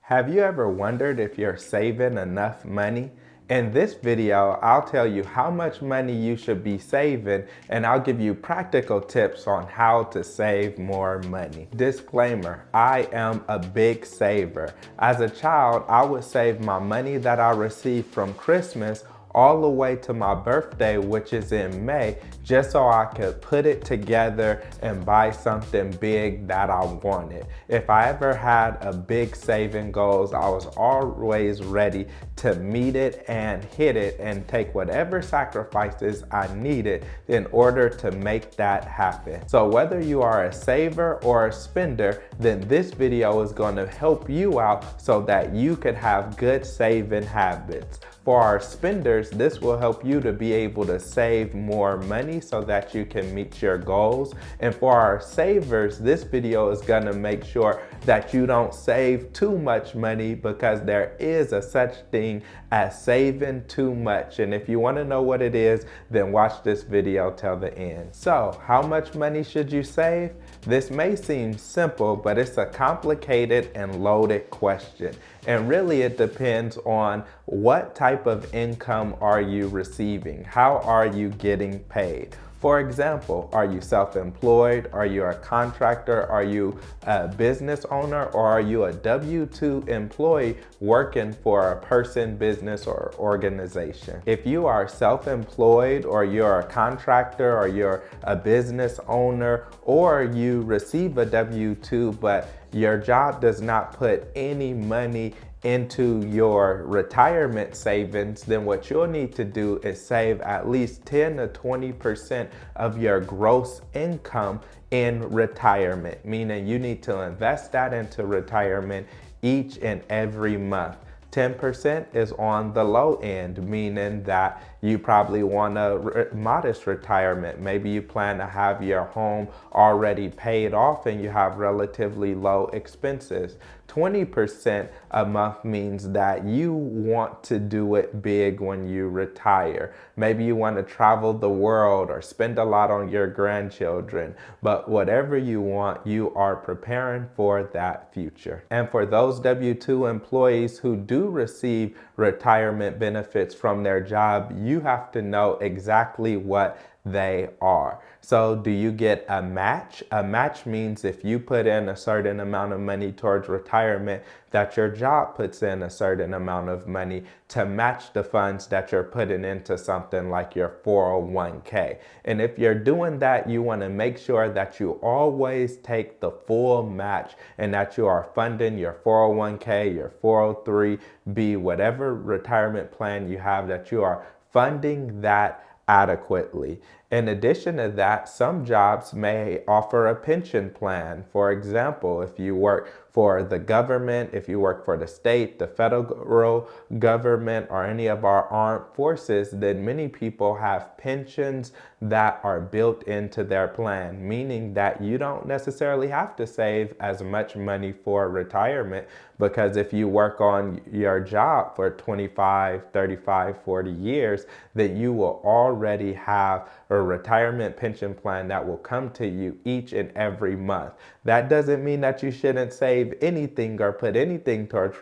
Have you ever wondered if you're saving enough money? In this video, I'll tell you how much money you should be saving, and I'll give you practical tips on how to save more money. Disclaimer, I am a big saver. As a child, I would save my money that I received from Christmas all the way to my birthday, which is in May, just so I could put it together and buy something big that I wanted. If I ever had a big saving goals, I was always ready to meet it and hit it and take whatever sacrifices I needed in order to make that happen. So whether you are a saver or a spender, then this video is going to help you out so that you could have good saving habits. For our spenders, this will help you to be able to save more money so that you can meet your goals. And for our savers, this video is going to make sure that you don't save too much money, because there is a such thing as saving too much. And if you want to know what it is, then watch this video till the end. So, how much money should you save? This may seem simple, but it's a complicated and loaded question. And really it depends on what type of income are you receiving? How are you getting paid? For example, are you self-employed? Are you a contractor? Are you a business owner? Or are you a W-2 employee working for a person, business, or organization? If you are self-employed, or you're a contractor, or you're a business owner, or you receive a W-2 but your job does not put any money into your retirement savings, then what you'll need to do is save at least 10 to 20% of your gross income in retirement, meaning you need to invest that into retirement each and every month. 10% is on the low end, meaning that you probably want a modest retirement. Maybe you plan to have your home already paid off and you have relatively low expenses. 20% a month means that you want to do it big when you retire. Maybe you want to travel the world or spend a lot on your grandchildren, but whatever you want, you are preparing for that future. And for those W-2 employees who do receive retirement benefits from their job, you have to know exactly what they are. So do you get a match? A match means if you put in a certain amount of money towards retirement, that your job puts in a certain amount of money to match the funds that you're putting into something like your 401k. And if you're doing that, you want to make sure that you always take the full match and that you are funding your 401k, your 403b, whatever retirement plan you have, that you are funding that adequately. In addition to that, some jobs may offer a pension plan. For example, if you work for the government, if you work for the state, the federal government, or any of our armed forces, then many people have pensions that are built into their plan, meaning that you don't necessarily have to save as much money for retirement, because if you work on your job for 25, 35, 40 years, then you will already have a retirement pension plan that will come to you each and every month. That doesn't mean that you shouldn't save anything or put anything towards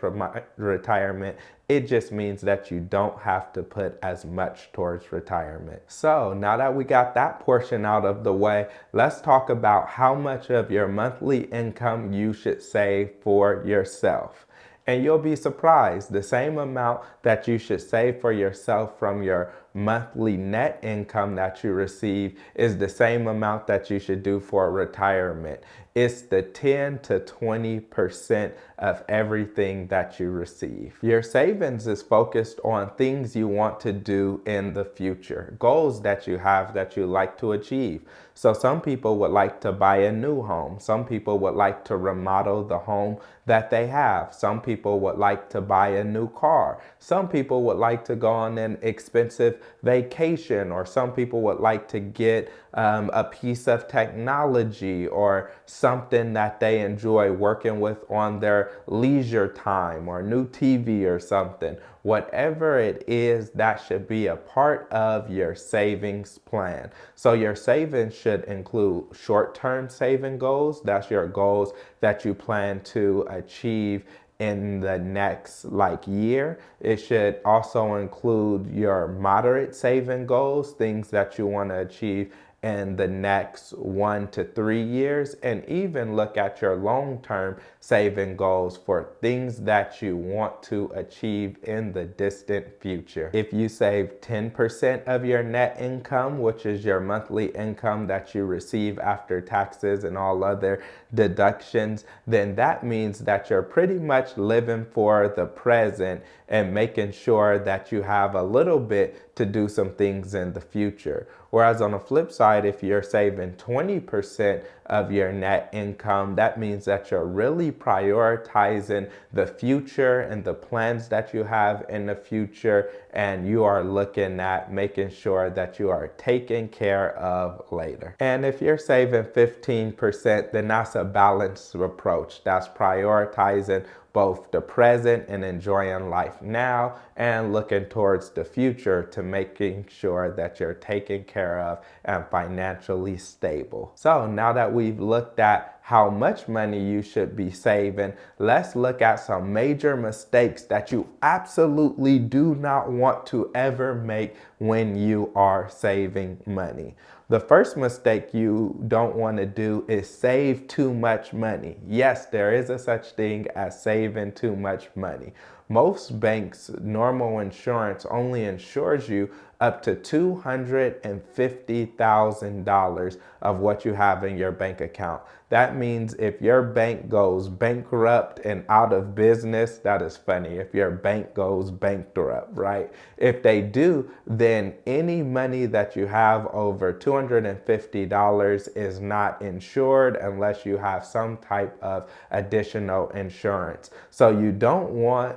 retirement. It just means that you don't have to put as much towards retirement. So now that we got that portion out of the way, let's talk about how much of your monthly income you should save for yourself. And you'll be surprised, the same amount that you should save for yourself from your monthly net income that you receive is the same amount that you should do for retirement. It's the 10 to 20% of everything that you receive. Your savings is focused on things you want to do in the future, goals that you have that you like to achieve. So some people would like to buy a new home. Some people would like to remodel the home that they have. Some people would like to buy a new car. Some people would like to go on an expensive vacation, or some people would like to get a piece of technology or something that they enjoy working with on their leisure time, or new TV or something. Whatever it is, that should be a part of your savings plan. So your savings should include short-term saving goals. That's your goals that you plan to achieve in the next year. It should also include your moderate saving goals, things that you want to achieve in the next 1 to 3 years, and even look at your long-term saving goals for things that you want to achieve in the distant future. If you save 10% of your net income, which is your monthly income that you receive after taxes and all other deductions, then that means that you're pretty much living for the present and making sure that you have a little bit to do some things in the future. Whereas on the flip side, if you're saving 20% of your net income, that means that you're really prioritizing the future and the plans that you have in the future, and you are looking at making sure that you are taken care of later. And if you're saving 15%, then that's a balanced approach. That's prioritizing both the present and enjoying life now, and looking towards the future to making sure that you're taken care of and financially stable. So now that we've looked at how much money you should be saving, let's look at some major mistakes that you absolutely do not want to ever make when you are saving money. The first mistake you don't want to do is save too much money. Yes, there is a such thing as saving too much money. Most banks' normal insurance only insures you up to $250,000 of what you have in your bank account. That means if your bank goes bankrupt and out of business, that is funny. If your bank goes bankrupt, right? If they do, then any money that you have over $250 is not insured unless you have some type of additional insurance. So you don't want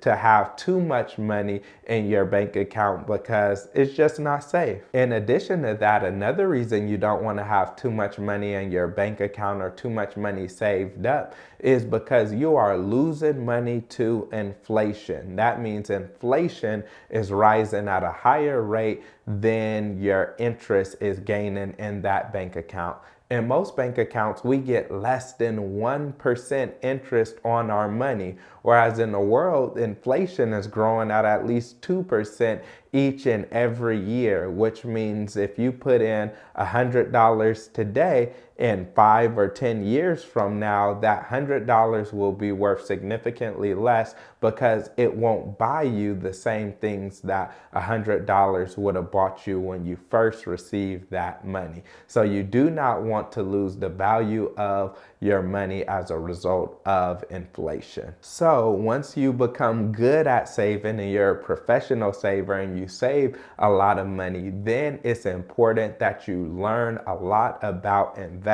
to have too much money in your bank account because it's just not safe. In addition to that, another reason you don't want to have too much money in your bank account or too much money saved up is because you are losing money to inflation. That means inflation is rising at a higher rate than your interest is gaining in that bank account. In most bank accounts, we get less than 1% interest on our money, whereas in the world, inflation is growing at least 2% each and every year, which means if you put in $100 today, in 5 or 10 years from now, that $100 will be worth significantly less because it won't buy you the same things that $100 would have bought you when you first received that money. So you do not want to lose the value of your money as a result of inflation. So once you become good at saving and you're a professional saver and you save a lot of money, then it's important that you learn a lot about investing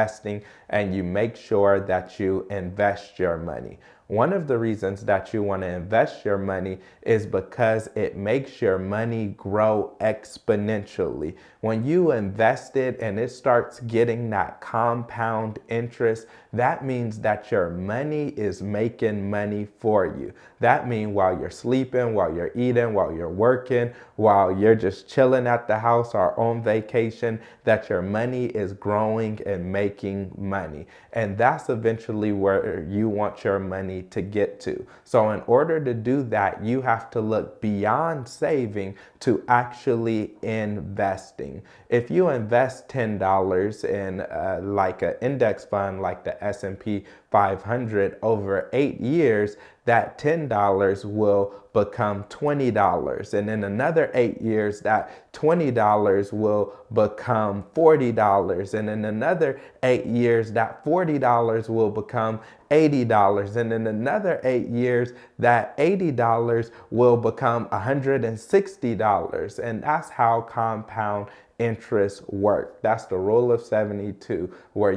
and you make sure that you invest your money. One of the reasons that you want to invest your money is because it makes your money grow exponentially. When you invest it and it starts getting that compound interest, that means that your money is making money for you. That means while you're sleeping, while you're eating, while you're working, while you're just chilling at the house or on vacation, that your money is growing and making money. And that's eventually where you want your money to get to. So in order to do that, you have to look beyond saving to actually investing. If you invest $10 in like an index fund like the S&P 500 over 8 years, that $10 will become $20. And in another 8 years, that $20 will become $40. And in another 8 years, that $40 will become $80. And in another 8 years, that $80 will become $160. And that's how compound interest work. That's the rule of 72, where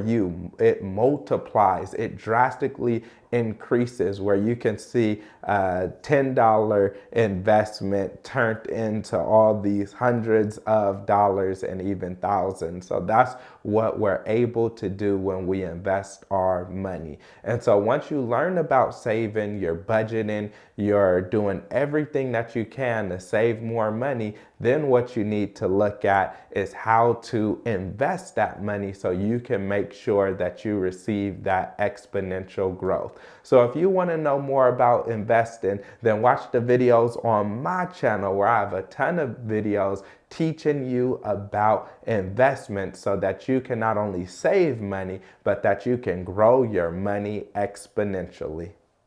it multiplies, it drastically increases, where you can see a $10 investment turned into all these hundreds of dollars and even thousands. So that's what we're able to do when we invest our money. And so once you learn about saving, you're budgeting, you're doing everything that you can to save more money, then what you need to look at is how to invest that money so you can make sure that you receive that exponential growth. So if you want to know more about investing, then watch the videos on my channel where I have a ton of videos teaching you about investment so that you can not only save money, but that you can grow your money exponentially.